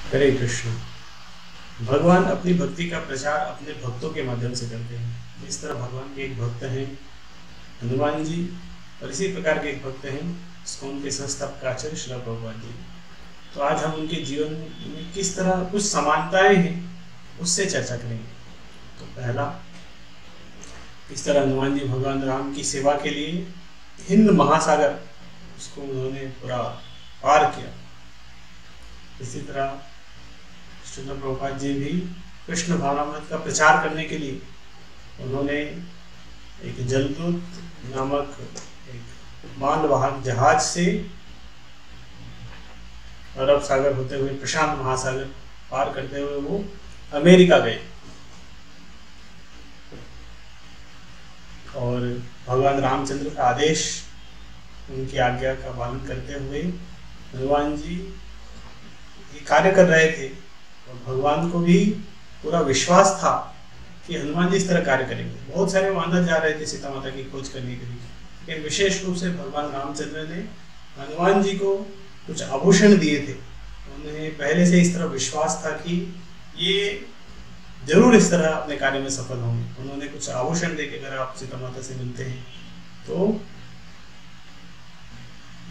हरे कृष्ण। भगवान अपनी भक्ति का प्रचार अपने भक्तों के माध्यम से करते हैं। इस तरह भगवान के एक भक्त हैं हनुमान जी, और इसी प्रकार के एक भक्त हैं इस्कॉन के संस्थापक आचार्य श्रील प्रभुपाद जी। तो आज हम उनके जीवन में किस तरह कुछ समानताएं हैं उससे चर्चा करेंगे। तो पहला, किस तरह हनुमान जी भगवान राम की सेवा के लिए हिंद महासागर उसको उन्होंने पूरा पार किया। इसी तरह श्रील प्रभुपाद जी भी कृष्ण भावनामृत का प्रचार करने के लिए उन्होंने एक जलदूत नामक एक मालवाहक जहाज से अरब सागर होते हुए प्रशांत महासागर पार करते हुए वो अमेरिका गए, और भगवान रामचंद्र का आदेश, उनकी आज्ञा का पालन करते हुए हनुमान जी ये कार्य कर रहे थे। और भगवान को भी पूरा विश्वास था कि हनुमान जी इस तरह कार्य करेंगे। बहुत सारे वानर जा रहे थे सीता माता की खोज करने के लिए, लेकिन विशेष रूप से भगवान रामचंद्र ने हनुमान जी को कुछ आभूषण दिए थे। उन्हें पहले से इस तरह विश्वास था कि ये जरूर इस तरह अपने कार्य में सफल होंगे। उन्होंने कुछ आभूषण देके, अगर आप सीता माता से मिलते हैं तो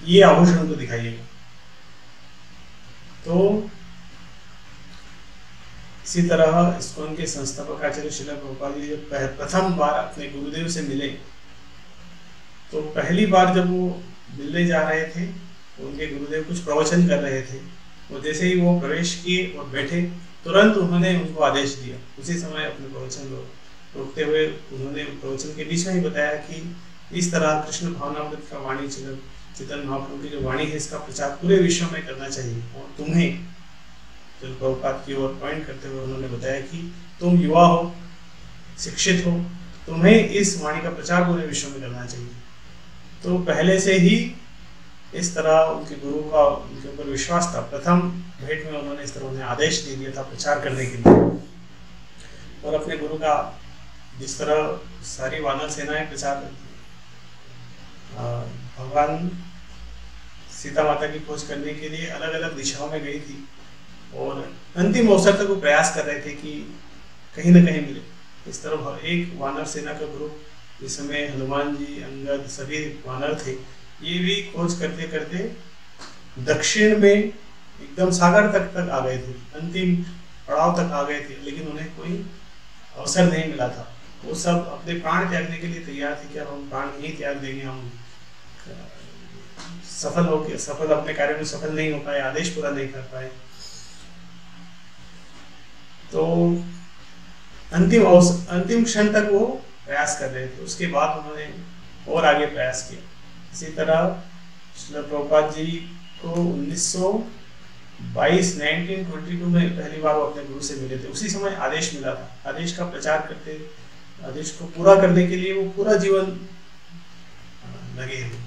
ये आभूषण को दिखाइएगा। तो इसी तरह इस्कॉन के संस्थापक आचार्य श्रील प्रभुपाद जी जब प्रथम बार अपने गुरुदेव से मिले, तो पहली बार जब वो मिलने जा रहे थे तो उनके गुरुदेव कुछ प्रवचन कर रहे थे। वो जैसे ही वो प्रवेश किए और बैठे, तुरंत उन्होंने उनको आदेश दिया। उसी समय अपने प्रवचन को रोकते हुए उन्होंने प्रवचन के बीच में ही बताया कि इस तरह कृष्ण भावनामृत का वाणी चेतन महाप्रभु की जो वाणी है, इसका प्रचार पूरे विश्व में करना चाहिए। और तुम्हें, तो प्रभुपाद की ओर पॉइंट करते हुए उन्होंने बताया कि तुम युवा हो, शिक्षित हो, तुम्हें इस वाणी का प्रचार पूरे विश्व में करना चाहिए। तो पहले से ही इस तरह उनके गुरु का उनके ऊपर विश्वास था। प्रथम भेंट में उन्होंने इस तरह उन्हें आदेश दे दिया था प्रचार करने के लिए। और अपने गुरु का जिस तरह सारी वानर सेनाएं प्रचार करती, भगवान सीता माता की खोज करने के लिए अलग अलग दिशाओं में गई थी, और अंतिम अवसर तक वो प्रयास कर रहे थे कि कहीं ना कहीं मिले। इस तरह एक वानर सेना का ग्रुप, जिसमें हनुमान जी, अंगद, सभी वानर थे, ये भी खोज करते करते दक्षिण में एकदम सागर तक आ गए थे, अंतिम पड़ाव तक आ गए थे, लेकिन उन्हें कोई अवसर नहीं मिला था। वो सब अपने प्राण त्यागने के लिए तैयार थे कि अब हम प्राण नहीं त्याग देंगे, हम सफल अपने कार्य में सफल नहीं हो पाए, आदेश पूरा नहीं कर पाए। तो अंतिम क्षण तक वो प्रयास कर रहे थे। उसके बाद उन्होंने और आगे प्रयास किया। इसी तरह श्रील प्रभुपाद जी को 1922 में पहली बार वो अपने गुरु से मिले थे। उसी समय आदेश मिला था। आदेश का प्रचार करते, आदेश को पूरा करने के लिए वो पूरा जीवन लगे हुए।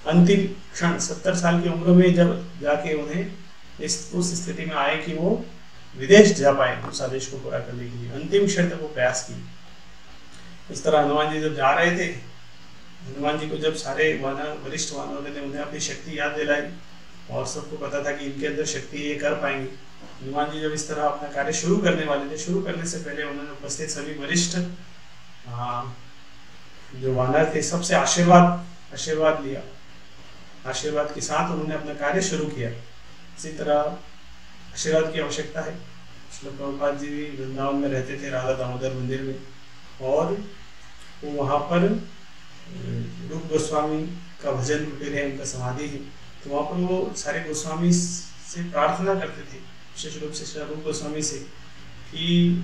अंतिम क्षण 70 साल की उम्र में जब जाके उन्हें उस स्थिति में आए कि वो विदेश जा पाए उस आदेश को पूरा करने के लिए, अंतिम क्षण तक वो प्रयास किए। इस तरह हनुमान जी जब जा रहे थे, हनुमान जी को जब सारे वरिष्ठ वानरों ने उन्हें अपनी शक्ति याद दिलाई, और सबको पता था कि इनके अंदर शक्ति ये कर पाएंगे। हनुमान जी जब इस तरह अपना कार्य शुरू करने वाले थे, शुरू करने से पहले उन्होंने उपस्थित सभी वरिष्ठ जो वानर थे सबसे आशीर्वाद लिया। आशीर्वाद के साथ उन्होंने अपना कार्य शुरू किया। इसी तरह आशीर्वाद की आवश्यकता है। श्रील प्रभुपाद जी भी वृंदावन में रहते थे, राधा दामोदर मंदिर में, और वो वहाँ पर रूप गोस्वामी का भजन कुटीर है, उनका समाधि है। तो वहाँ पर वो सारे गोस्वामी से प्रार्थना करते थे, विशेष रूप से श्री रूप गोस्वामी से, कि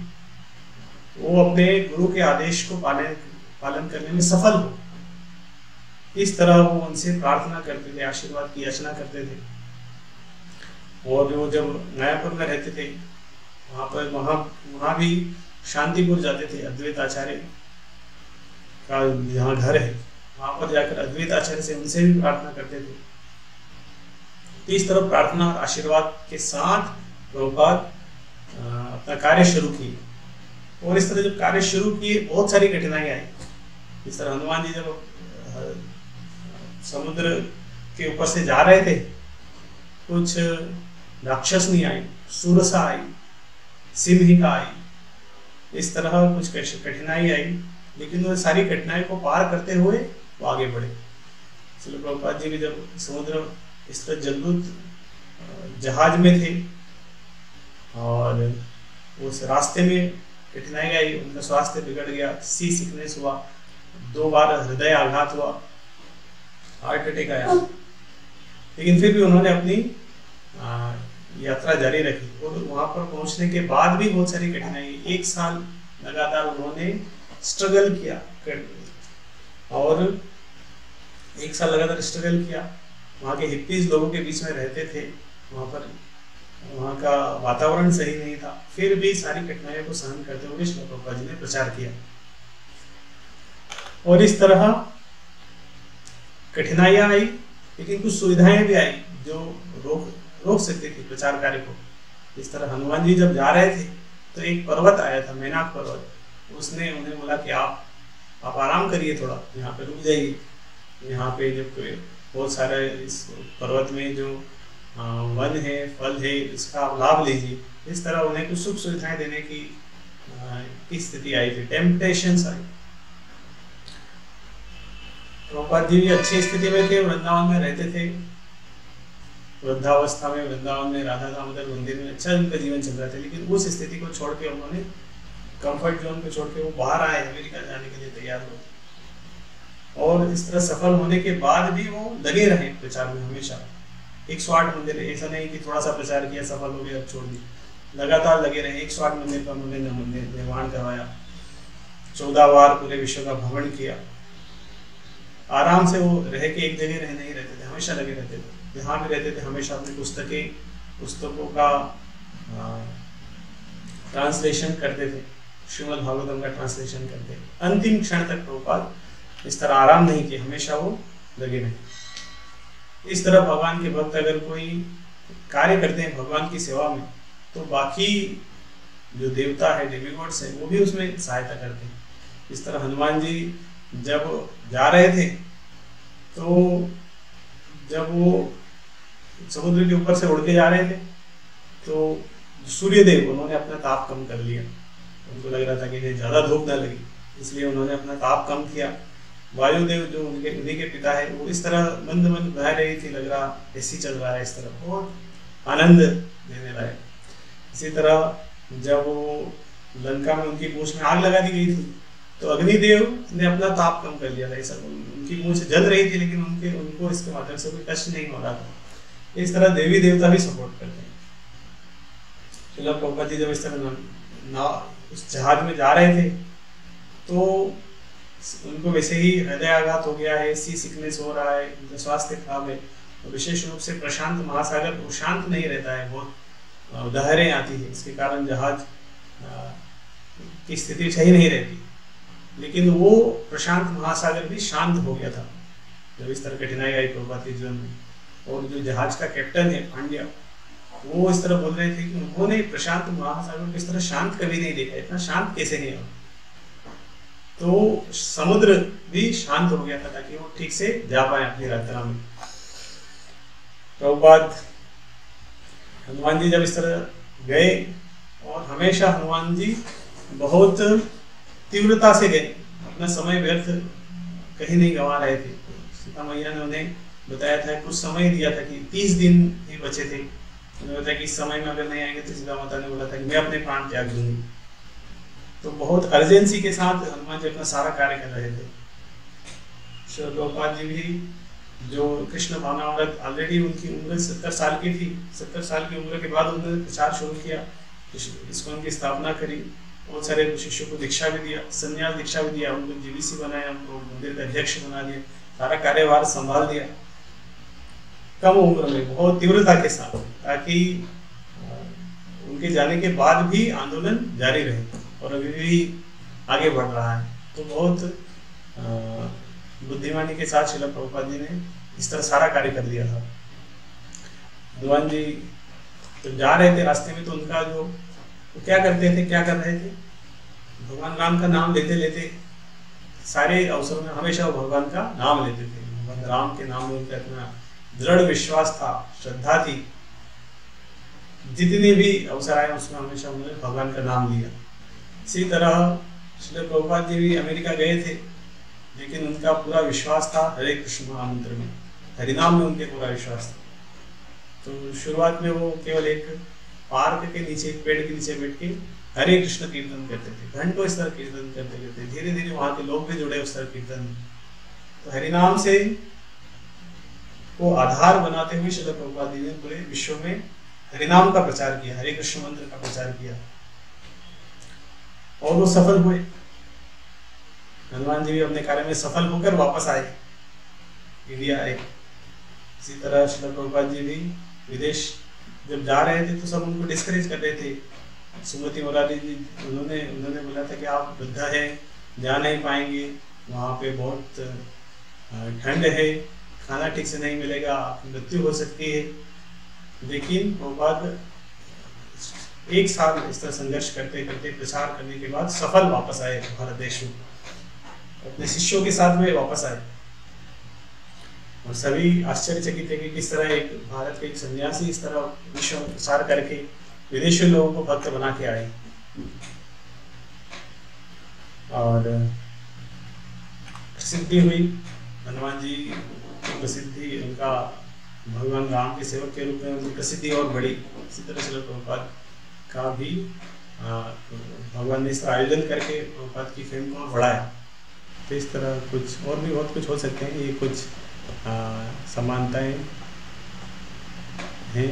वो अपने गुरु के आदेश को पालन करने में सफल हो। इस तरह वो उनसे प्रार्थना करते थे, आशीर्वाद की याचना करते थे। और वो जब मायापुर में रहते थे, वहाँ भी शांतिपुर जाते थे, अद्वैत आचार्य का जहाँ घर है, वहाँ पर जाकर अद्वैत आचार्य से उनसे भी प्रार्थना करते थे। तो इस तरह प्रार्थना और आशीर्वाद के साथ प्रभुपाद अपना कार्य शुरू किए। और इस तरह जब कार्य शुरू किए, बहुत सारी कठिनाई आई। इस तरह हनुमान जी जब समुद्र के ऊपर से जा रहे थे, कुछ राक्षसनी आई, सुरसा आई, सिंहिका आई, इस तरह कुछ कठिनाई आई, लेकिन वो सारी कठिनाई को पार करते हुए वो आगे बढ़े। श्रील प्रभुपाद जी भी जब समुद्र इस तरह जलदूत जहाज में थे और उस रास्ते में कठिनाई आई, उनका स्वास्थ्य बिगड़ गया, सी सिकनेस हुआ, 2 बार हृदय आघात हुआ, हार्ट अटैक आया, लेकिन फिर भी उन्होंने अपनी यात्रा जारी रखी। और वहां पर पहुंचने के बाद भी बहुत सारी कठिनाई, 1 साल लगातार उन्होंने स्ट्रगल किया और 1 साल लगातार स्ट्रगल किया। वहाँ के हिप्पीज लोगों के बीच में रहते थे, वहाँ का वातावरण सही नहीं था, फिर भी सारी कठिनाइयों को सहन करते हुए श्रील प्रभुपाद जी ने प्रचार किया। और इस तरह कठिनाइयां आई, लेकिन कुछ सुविधाएं भी आई जो रोक सकती थी प्रचार कार्य को। इस तरह हनुमान जी जब जा रहे थे तो एक पर्वत आया था, मैनाक पर्वत, उसने उन्हें बोला कि आप आराम करिए, थोड़ा यहाँ पे रुक जाइए, यहाँ पे जब बहुत सारे इस पर्वत में जो वन है, फल है, इसका आप लाभ लीजिए। इस तरह उन्हें कुछ सुख सुविधाएं देने की स्थिति आई थी, टेम्पटेशंस आई। प्रभुपाद जी भी अच्छी स्थिति में थे, वृंदावन में रहते थे, वृद्धावस्था में वृंदावन में राधा दामोदर मंदिर में अच्छा उनका जीवन चल रहा था, लेकिन उस स्थिति को छोड़ के उन्होंने कंफर्ट जोन को छोड़ के वो बाहर आए, अमेरिका जाने के लिए तैयार हुए। और इस तरह सफल होने के बाद भी वो लगे रहे प्रचार में हमेशा। 108 मंदिर, ऐसा नहीं कि थोड़ा सा प्रचार किया, सफल हो गया, अब छोड़ दिया, लगातार लगे रहे। 108 मंदिर का उन्होंने निर्माण करवाया, 14 बार पूरे विश्व का भ्रमण किया। आराम से वो रह के एक जगह नहीं रहते थे, हमेशा लगे रहते थे, जहाँ भी रहते थे हमेशा अपनी पुस्तकों का ट्रांसलेशन करते थे, श्रीमद् भागवतम का ट्रांसलेशन करते। अंतिम क्षण तक प्रभुपाद इस तरह आराम नहीं किए, हमेशा वो लगे रहे। इस तरह भगवान के भक्त अगर कोई कार्य करते हैं भगवान की सेवा में, तो बाकी जो देवता है, डेमिगॉड्स है, वो भी उसमें सहायता करते हैं। इस तरह हनुमान जी जब जा रहे थे तो जब वो समुद्र के ऊपर से उड़ के जा रहे थे तो सूर्यदेव, उन्होंने अपना ताप कम कर लिया। उनको लग रहा था कि ज़्यादा धूप ना लगी, इसलिए उन्होंने अपना ताप कम किया। वायुदेव जो उन्हीं के पिता है, वो इस तरह मंद मंद बह रही थी, लग रहा ऐसी चल रहा है, इस तरह बहुत आनंद देने लायक। इसी तरह जब वो लंका में उनकी पूंछ में आग लगा दी गई थी तो अग्निदेव ने अपना ताप कम कर लिया था। ऐसा उनकी पूंछ जल रही थी, लेकिन उनको इसके माध्यम से कोई कष्ट नहीं हो रहा था। इस तरह देवी देवता भी सपोर्ट करते हैं। श्रील प्रभुपाद जी जब इस तरह उस जहाज में जा रहे थे तो उनको वैसे ही हृदय आघात हो गया है, सी सिकनेस हो रहा है, उनका स्वास्थ्य खराब है। तो विशेष रूप से प्रशांत महासागर वो शांत नहीं रहता है, बहुत लहरें आती है, इसके कारण जहाज की स्थिति सही नहीं रहती। लेकिन वो प्रशांत महासागर भी शांत हो गया था जब इस तरह कठिनाई आई प्रभुपाद के जीवन में। और जो जहाज का कैप्टन है पांड्या, वो इस तरह बोल रहे थे कि उन्होंने प्रशांत महासागर को इस तरह शांत कभी नहीं देखा, इतना शांत कैसे है। तो समुद्र भी शांत हो गया था ताकि वो ठीक से जा पाए अपनी यात्रा में। प्रभुपाद हनुमान जी जब इस तरह गए, और हमेशा हनुमान जी बहुत तीव्रता से गए, अपना समय व्यर्थ कहीं नहीं गंवा रहे थे। सीता मैया ने उन्हें बताया था, कुछ समय दिया था कि 30 दिन ही बचे थे। उन्होंने बताया कि इस समय में अगर नहीं आएंगे तो सीता माता ने बोला था कि मैं अपने प्राण त्याग दूंगी। तो बहुत अर्जेंसी के साथ हनुमान जी अपना सारा कार्य कर रहे थे। श्रील प्रभुपाद जी भी जो कृष्ण भावनामृत, ऑलरेडी उनकी उम्र 70 साल की थी, 70 साल की उम्र के बाद उन्होंने प्रचार शुरू किया, इस्कॉन की स्थापना करी, बहुत सारे शिष्यों को दीक्षा भी दिया, संन्यास दीक्षा भी दिया, उनको जीवीसी बनाया, उनको मंदिर का अध्यक्ष बना दिया, सारा कार्यभार संभाल दिया कम उम्र में, बहुत तीव्रता के साथ, ताकि उनके जाने के बाद भी आंदोलन जारी रहे और अभी भी आगे बढ़ रहा है। तो बहुत बुद्धिमानी के साथ श्रील प्रभुपाद जी ने इस तरह सारा कार्य कर दिया था। हनुमान जी तो जा रहे थे रास्ते में, तो उनका जो वो क्या करते थे, क्या कर रहे थे, भगवान राम का नाम लेते लेते सारे अवसरों में हमेशा वो भगवान का नाम लेते थे। भगवान राम के नाम में उनका इतना दृढ़ विश्वास था, श्रद्धा थी जितने भी अवसर आए उसमें हमेशा उन्होंने भगवान का नाम लिया। इसी तरह श्रील प्रभुपाद जी भी अमेरिका गए थे, लेकिन उनका पूरा विश्वास था हरे कृष्ण महामंत्र में, हरिनाम में उनके पूरा विश्वास था। तो शुरुआत में वो केवल एक पार्क के नीचे, एक पेड़ के नीचे बैठ के हरे कृष्ण कीर्तन करते थे, घंटों इस तरह कीर्तन करते करते धीरे धीरे वहां के लोग भी जुड़े उस तरह कीर्तन में। तो हरिनाम से को आधार बनाते हुए श्रील प्रभुपाद जी ने पूरे विश्व में हरिनाम का प्रचार किया, हरे कृष्ण मंत्र का प्रचार किया, और वो सफल हुए। हनुमान जी भी अपने कार्य में सफल होकर वापस आए, इंडिया आए। इसी तरह श्रील प्रभुपाद जी भी विदेश जब जा रहे थे तो सब उनको डिस्करेज कर रहे थे। सुमति मुरारी जी उन्होंने बोला था कि आप वृद्ध है, जा नहीं पाएंगे, वहाँ पे बहुत ठंड है, खाना ठीक से नहीं मिलेगा, आपकी मृत्यु हो सकती है। लेकिन प्रभुपाद एक साल इस तरह संघर्ष करते करते प्रचार करने के बाद सफल वापस आए भारत देश में, अपने शिष्यों के साथ में वापस आए। और सभी आश्चर्यचकित है कि किस तरह एक भारत के एक सन्यासी इस तरह विश्व में प्रचार करके विदेशी लोगों को भक्त बना के आए। और प्रसिद्धि हुई हनुमान जी की प्रसिद्धि, उनका भगवान राम के सेवक के रूप में उनकी प्रसिद्धि और बढ़ी। इसी तरह श्रील प्रभुपाद का भी भगवान ने इस तरह आयोजन करके प्रभुपाद की फेम को बढ़ाया। तो इस तरह कुछ और भी बहुत कुछ हो सकते हैं, ये कुछ समानताएं हैं।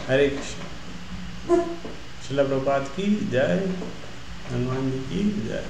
हरे कृष्ण। श्रील प्रभुपाद की जय, हनुमान जी की जय।